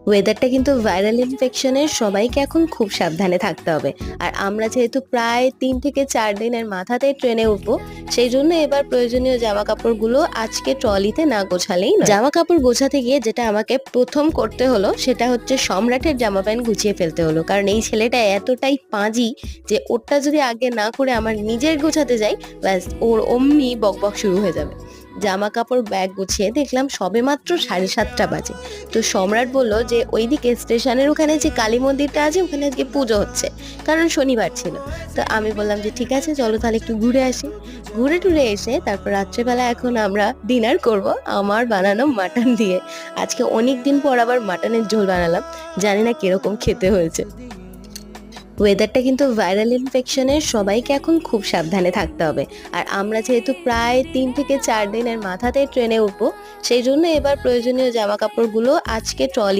ওয়েদারটা কিন্তু ভাইরাল ইনফেকশনের সবাইকে এখন খুব সাবধানে থাকতে হবে। আর আমরা যেহেতু প্রায় ৩ থেকে ৪ দিনের মাথাতেই ট্রেনে উঠবো, সেই জন্য এবার প্রয়োজনীয় জামা কাপড়গুলো আজকে ট্রলিতে না গোছালেই নয়। জামা কাপড় গোছাতে গিয়ে যেটা আমাকে প্রথম করতে হলো সেটা হচ্ছে সম্রাটের জামা প্যান্ট গুছিয়ে ফেলতে হলো, কারণ এই ছেলেটা এতটাই পাঁজি যে ওরটা যদি আগে না করে আমার নিজের গোছাতে যাই, ব্যাস ওর অমনি বকবক শুরু হয়ে যাবে। জামা কাপড় ব্যাগ গুছিয়ে দেখলাম সবেমাত্র 7:30 বাজে। তো সম্রাট বলল যে ওইদিকে স্টেশনের ওখানে যে কালী মন্দিরটা আছে ওখানে আজকে পুজো হচ্ছে, কারণ শনিবার ছিল। তো আমি বললাম যে ঠিক আছে চলো তাহলে একটু ঘুরে আসি। ঘুরে টুরে এসে তারপর রাত্রেবেলা এখন আমরা ডিনার করব আমার বানানো মাটন দিয়ে। আজকে অনেক দিন পর আবার মাটনের ঝোল বানালাম, জানি না কিরকম খেতে হয়েছে। ওয়েদারটা কিন্তু ভাইরাল ইনফেকশনের সবাইকে এখন খুব সাবধানে থাকতে হবে। আর আমরা যেহেতু প্রায় ৩ থেকে ৪ দিনের মাথাতেই ট্রেনে উঠবো, সেই জন্য এবার প্রয়োজনীয় জামা কাপড়গুলো আজকে ট্রলি